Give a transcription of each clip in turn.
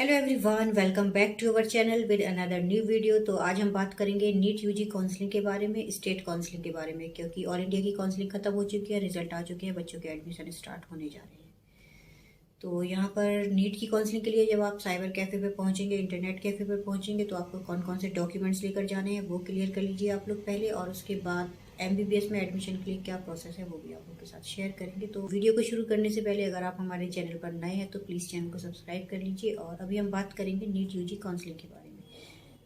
Hello everyone, welcome back to our channel with another new video. तो आज हम बात करेंगे नीट यूजी काउंसलिंग के बारे में, स्टेट काउंसलिंग के बारे में, क्योंकि ऑल इंडिया की काउंसलिंग खत्म हो चुकी है, रिजल्ट आ चुके हैं, बच्चों के एडमिशन स्टार्ट होने जा रहे हैं। तो यहाँ पर नीट की काउंसलिंग के लिए जब आप साइबर कैफ़े पे पहुँचेंगे, इंटरनेट कैफ़े पे पहुँचेंगे, तो आपको कौन कौन से डॉक्यूमेंट्स लेकर जाने हैं वो क्लियर कर लीजिए आप लोग पहले, और उसके बाद MBBS में एडमिशन के लिए क्या प्रोसेस है वो भी आप लोग के साथ शेयर करेंगे। तो वीडियो को शुरू करने से पहले अगर आप हमारे चैनल पर नए हैं तो प्लीज़ चैनल को सब्सक्राइब कर लीजिए। और अभी हम बात करेंगे नीट यूजी काउंसलिंग के बारे में।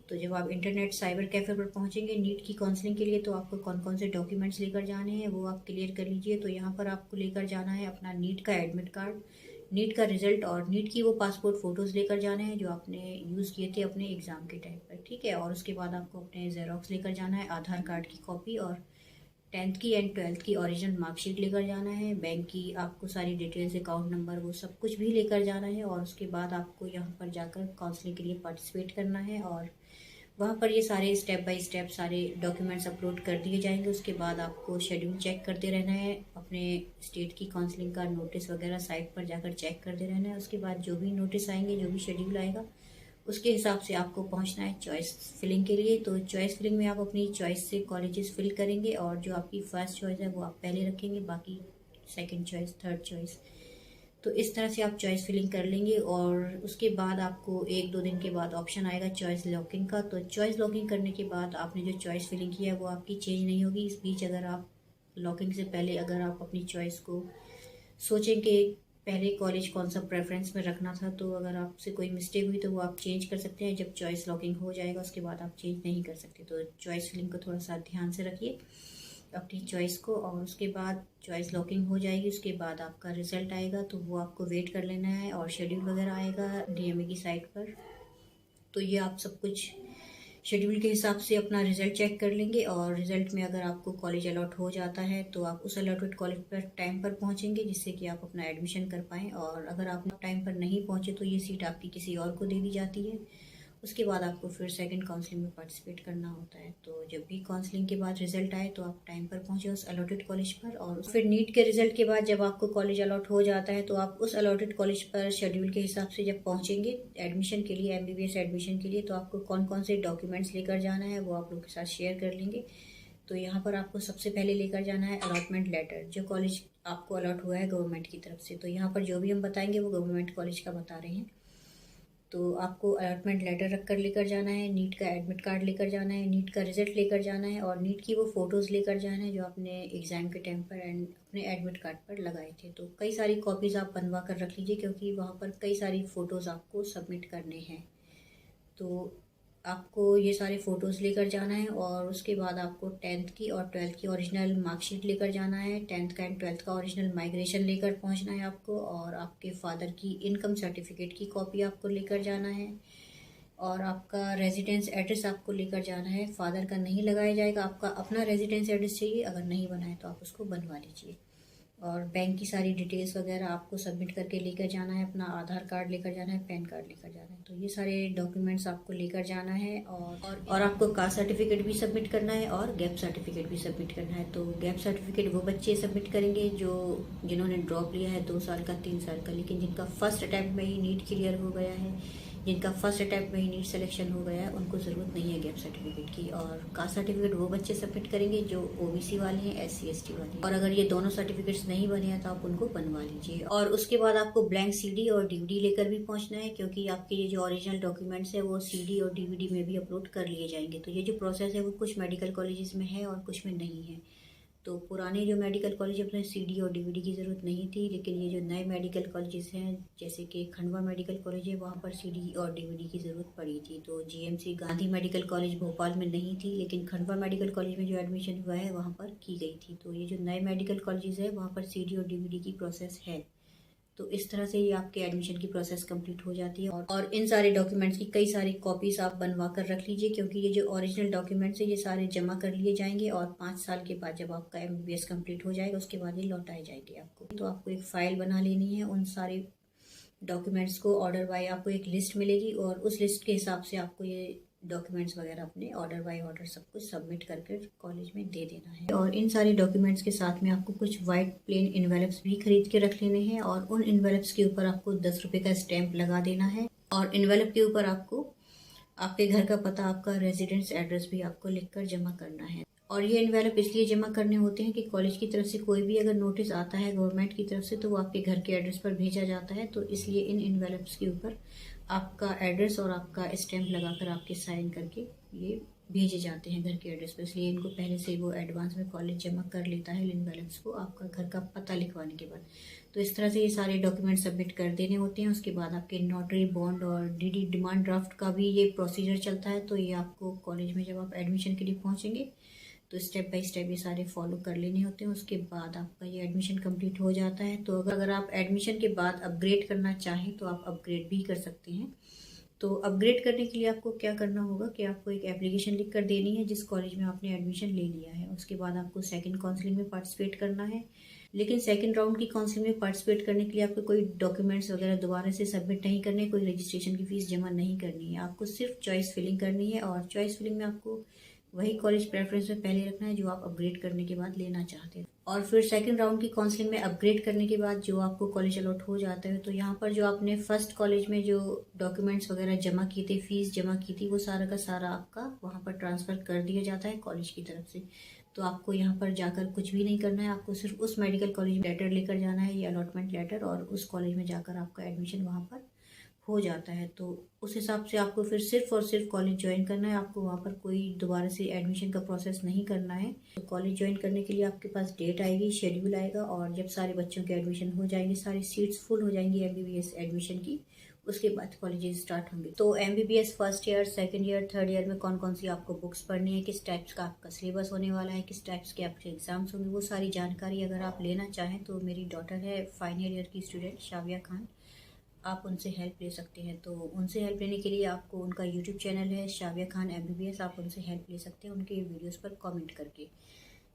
तो जब आप इंटरनेट साइबर कैफ़े पर पहुंचेंगे नीट की काउंसलिंग के लिए, तो आपको कौन कौन से डॉक्यूमेंट्स लेकर जाने हैं वो आप क्लियर कर लीजिए। तो यहाँ पर आपको लेकर जाना है अपना नीट का एडमिट कार्ड, नीट का रिजल्ट और नीट की वो पासपोर्ट फ़ोटोज़ लेकर जाने हैं जो आपने यूज़ किए थे अपने एग्ज़ाम के टाइम पर, ठीक है। और उसके बाद आपको अपने जेरोक्स लेकर जाना है, आधार कार्ड की कॉपी, और 10th की एंड 12th की ओरिजिनल मार्कशीट लेकर जाना है। बैंक की आपको सारी डिटेल्स, अकाउंट नंबर, वो सब कुछ भी लेकर जाना है। और उसके बाद आपको यहाँ पर जाकर काउंसलिंग के लिए पार्टिसिपेट करना है, और वहाँ पर ये सारे स्टेप बाय स्टेप सारे डॉक्यूमेंट्स अपलोड कर दिए जाएंगे। उसके बाद आपको शेड्यूल चेक करते रहना है, अपने स्टेट की काउंसलिंग का नोटिस वगैरह साइट पर जाकर चेक करते रहना है। उसके बाद जो भी नोटिस आएंगे, जो भी शेड्यूल आएगा, उसके हिसाब से आपको पहुंचना है चॉइस फिलिंग के लिए। तो चॉइस फिलिंग में आप अपनी चॉइस से कॉलेजेस फिल करेंगे, और जो आपकी फर्स्ट चॉइस है वो आप पहले रखेंगे, बाकी सेकंड चॉइस, थर्ड चॉइस। तो इस तरह से आप चॉइस फिलिंग कर लेंगे। और उसके बाद आपको 1-2 दिन के बाद ऑप्शन आएगा चॉइस लॉकिंग का। तो चॉइस लॉकिंग करने के बाद आपने जो चॉइस फिलिंग की है वो आपकी चेंज नहीं होगी। इस बीच अगर आप लॉकिंग से पहले अगर आप अपनी चॉइस को सोचें कि पहले कॉलेज कौन सा प्रेफरेंस में रखना था, तो अगर आपसे कोई मिस्टेक हुई तो वो आप चेंज कर सकते हैं। जब चॉइस लॉकिंग हो जाएगा उसके बाद आप चेंज नहीं कर सकते। तो चॉइस फिलिंग को थोड़ा सा ध्यान से रखिए अपनी चॉइस को। और उसके बाद चॉइस लॉकिंग हो जाएगी, उसके बाद आपका रिजल्ट आएगा, तो वो आपको वेट कर लेना है। और शेड्यूल वगैरह आएगा DMA की साइट पर। तो ये आप सब कुछ शेड्यूल के हिसाब से अपना रिजल्ट चेक कर लेंगे। और रिजल्ट में अगर आपको कॉलेज अलॉट हो जाता है तो आप उस अलॉटेड कॉलेज पर टाइम पर पहुंचेंगे, जिससे कि आप अपना एडमिशन कर पाएँ। और अगर आप टाइम पर नहीं पहुंचे तो ये सीट आपकी किसी और को दे दी जाती है। उसके बाद आपको फिर सेकंड काउंसलिंग में पार्टिसिपेट करना होता है। तो जब भी काउंसलिंग के बाद रिजल्ट आए तो आप टाइम पर पहुंचे उस अलॉटेड कॉलेज पर। और फिर नीट के रिजल्ट के बाद जब आपको कॉलेज अलॉट हो जाता है तो आप उस अलॉटेड कॉलेज पर शेड्यूल के हिसाब से जब पहुंचेंगे एडमिशन के लिए, MBBS एडमिशन के लिए, तो आपको कौन कौन से डॉक्यूमेंट्स लेकर जाना है वो आप लोग के साथ शेयर कर लेंगे। तो यहाँ पर आपको सबसे पहले लेकर जाना है अलॉटमेंट लेटर, जो कॉलेज आपको अलॉट हुआ है गवर्नमेंट की तरफ से। तो यहाँ पर जो भी हम बताएंगे वो गवर्नमेंट कॉलेज का बता रहे हैं। तो आपको अलॉटमेंट लेटर रख कर लेकर जाना है, नीट का एडमिट कार्ड लेकर जाना है, नीट का रिजल्ट लेकर जाना है, और नीट की वो फ़ोटोज़ लेकर जाना है जो आपने एग्ज़ाम के टाइम पर एंड अपने एडमिट कार्ड पर लगाए थे। तो कई सारी कॉपीज़ आप बनवा कर रख लीजिए, क्योंकि वहाँ पर कई सारी फ़ोटोज़ आपको सबमिट करने हैं। तो आपको ये सारे फ़ोटोज़ लेकर जाना है। और उसके बाद आपको 10th की और 12th की ओरिजिनल मार्कशीट लेकर जाना है। 10th का एंड 12th का ओरिजिनल माइग्रेशन लेकर पहुंचना है आपको। और आपके फादर की इनकम सर्टिफिकेट की कॉपी आपको लेकर जाना है। और आपका रेजिडेंस एड्रेस आपको लेकर जाना है। फादर का नहीं लगाया जाएगा, आपका अपना रेजिडेंस एड्रेस चाहिए। अगर नहीं बना है तो आप उसको बनवा लीजिए। और बैंक की सारी डिटेल्स वगैरह आपको सबमिट करके लेकर जाना है। अपना आधार कार्ड लेकर जाना है, पैन कार्ड लेकर जाना है। तो ये सारे डॉक्यूमेंट्स आपको लेकर जाना है। और आपको कास्ट सर्टिफिकेट भी सबमिट करना है और गैप सर्टिफिकेट भी सबमिट करना है। तो गैप सर्टिफिकेट वो बच्चे सबमिट करेंगे जिन्होंने ड्रॉप लिया है 2 साल का, 3 साल का, लेकिन जिनका फर्स्ट अटैम्प्ट में ही नीट क्लियर हो गया है, जिनका फर्स्ट अटैम्प्ट में ही नीट सिलेक्शन हो गया है, उनको ज़रूरत नहीं है गैप सर्टिफिकेट की। और कास्ट सर्टिफिकेट वो बच्चे सबमिट करेंगे जो OBC वाले हैं, SC ST वाले। और अगर ये दोनों सर्टिफिकेट्स नहीं बने हैं तो आप उनको बनवा लीजिए। और उसके बाद आपको ब्लैंक CD और DVD लेकर भी पहुंचना है, क्योंकि आपके ये जो ओरिजिनल डॉक्यूमेंट्स है वो CD और DVD में भी अपलोड कर लिए जाएंगे। तो ये जो प्रोसेस है वो कुछ मेडिकल कॉलेजेस में है और कुछ में नहीं है। तो पुराने जो मेडिकल कॉलेज अपने CD और DVD की ज़रूरत नहीं थी, लेकिन ये जो नए मेडिकल कॉलेजेस हैं जैसे कि खंडवा मेडिकल कॉलेज है, वहाँ पर CD और DVD की ज़रूरत पड़ी थी। तो GMC Gandhi medical college Bhopal में नहीं थी, लेकिन खंडवा मेडिकल कॉलेज में जो एडमिशन हुआ है वहाँ पर की गई थी। तो ये जो नए मेडिकल कॉलेजेस है वहाँ पर CD और DVD की प्रोसेस है। तो इस तरह से ये आपके एडमिशन की प्रोसेस कंप्लीट हो जाती है। और इन सारे डॉक्यूमेंट्स की कई सारी कॉपीज आप बनवा कर रख लीजिए, क्योंकि ये जो ओरिजिनल डॉक्यूमेंट्स है ये सारे जमा कर लिए जाएंगे। और 5 साल के बाद जब आपका MBBS कंप्लीट हो जाएगा उसके बाद ये लौटाए जाएंगे आपको। तो आपको एक फ़ाइल बना लेनी है उन सारे डॉक्यूमेंट्स को। ऑर्डर बाय आपको एक लिस्ट मिलेगी, और उस लिस्ट के हिसाब से आपको ये डॉक्यूमेंट्स वगैरह अपने ऑर्डर बाय ऑर्डर सब कुछ सबमिट करके कॉलेज में दे देना है। और इन सारे डॉक्यूमेंट्स के साथ में आपको कुछ वाइट प्लेन इन्वेलप्स भी खरीद के रख लेने हैं, और उन इन्वेलप्स के ऊपर आपको 10 रुपये का स्टैंप लगा देना है। और एनवेलप के ऊपर आपको आपके घर का पता, आपका रेजिडेंस एड्रेस भी आपको लिखकर जमा करना है। और ये एनवेलप इसलिए जमा करने होते हैं कि कॉलेज की तरफ से कोई भी अगर नोटिस आता है गवर्नमेंट की तरफ से तो वो आपके घर के एड्रेस पर भेजा जाता है। तो इसलिए इन एनवेलप्स के ऊपर आपका एड्रेस और आपका स्टैंप लगाकर आपके साइन करके ये भेजे जाते हैं घर के एड्रेस पर। इसलिए इनको पहले से वो एडवांस में कॉलेज जमा कर लेता है इन बैलेंस को आपका घर का पता लिखवाने के बाद। तो इस तरह से ये सारे डॉक्यूमेंट सबमिट कर देने होते हैं। उसके बाद आपके नोटरी बॉन्ड और डीडी डिमांड ड्राफ्ट का भी ये प्रोसीजर चलता है। तो ये आपको कॉलेज में जब आप एडमिशन के लिए पहुंचेंगे तो स्टेप बाय स्टेप ये सारे फॉलो कर लेने होते हैं। उसके बाद आपका ये एडमिशन कंप्लीट हो जाता है। तो अगर आप एडमिशन के बाद अपग्रेड करना चाहें तो आप अपग्रेड भी कर सकते हैं। तो अपग्रेड करने के लिए आपको क्या करना होगा कि आपको एक एप्लीकेशन लिख कर देनी है जिस कॉलेज में आपने एडमिशन ले लिया है। उसके बाद आपको सेकंड काउंसलिंग में पार्टिसिपेट करना है। लेकिन सेकंड राउंड की काउंसलिंग में पार्टिसिपेट करने के लिए आपको कोई डॉक्यूमेंट्स वगैरह दोबारा से सबमिट नहीं करने, कोई रजिस्ट्रेशन की फीस जमा नहीं करनी है। आपको सिर्फ चॉइस फिलिंग करनी है और चॉइस फिलिंग में आपको वही कॉलेज प्रेफरेंस में पहले रखना है जो आप अपग्रेड करने के बाद लेना चाहते हैं। और फिर सेकंड राउंड की काउंसलिंग में अपग्रेड करने के बाद जो आपको कॉलेज अलॉट हो जाता है तो यहाँ पर जो आपने फर्स्ट कॉलेज में जो डॉक्यूमेंट्स वगैरह जमा किए थे, फीस जमा की थी, वो सारा का सारा आपका वहाँ पर ट्रांसफ़र कर दिया जाता है कॉलेज की तरफ से। तो आपको यहाँ पर जाकर कुछ भी नहीं करना है। आपको सिर्फ उस मेडिकल कॉलेज में लेटर लेकर जाना है, ये अलॉटमेंट लेटर, और उस कॉलेज में जाकर आपका एडमिशन वहाँ पर हो जाता है। तो उस हिसाब से आपको फिर सिर्फ और सिर्फ कॉलेज ज्वाइन करना है। आपको वहाँ पर कोई दोबारा से एडमिशन का प्रोसेस नहीं करना है। तो कॉलेज ज्वाइन करने के लिए आपके पास डेट आएगी, शेड्यूल आएगा, और जब सारे बच्चों के एडमिशन हो जाएंगे, सारी सीट्स फुल हो जाएंगी MBBS एडमिशन की, उसके बाद कॉलेजेस स्टार्ट होंगे। तो MBBS first year, second year, third year में कौन कौन सी आपको बुक्स पढ़नी है, किस टाइप्स का आपका सिलेबस होने वाला है, किस टाइप्स के आपके एग्जाम्स होंगे, वो सारी जानकारी अगर आप लेना चाहें तो मेरी डॉटर है फाइनल ईयर की स्टूडेंट शाविया खान, आप उनसे हेल्प ले सकते हैं। तो उनसे हेल्प लेने के लिए आपको उनका यूट्यूब चैनल है शाविया खान MBBS, आप उनसे हेल्प ले सकते हैं उनके वीडियोस पर कमेंट करके।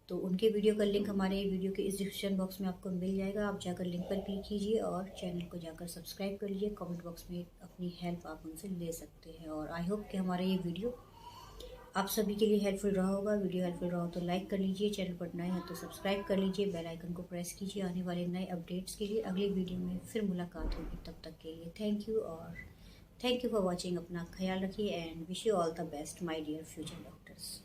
तो उनके वीडियो का लिंक हमारे वीडियो के इस डिस्क्रिप्शन बॉक्स में आपको मिल जाएगा। आप जाकर लिंक पर क्लिक कीजिए और चैनल को जाकर सब्सक्राइब कर लीजिए। कमेंट बॉक्स में अपनी हेल्प आप उनसे ले सकते हैं। और आई होप कि हमारा ये वीडियो आप सभी के लिए हेल्पफुल रहा होगा। वीडियो हेल्पफुल रहा हो तो लाइक कर लीजिए, चैनल पर नए हैं तो सब्सक्राइब कर लीजिए, बेल आइकन को प्रेस कीजिए आने वाले नए अपडेट्स के लिए। अगले वीडियो में फिर मुलाकात होगी, तब तक के लिए थैंक यू और थैंक यू फॉर वॉचिंग। अपना ख्याल रखिए and wish you all the best my dear future doctors.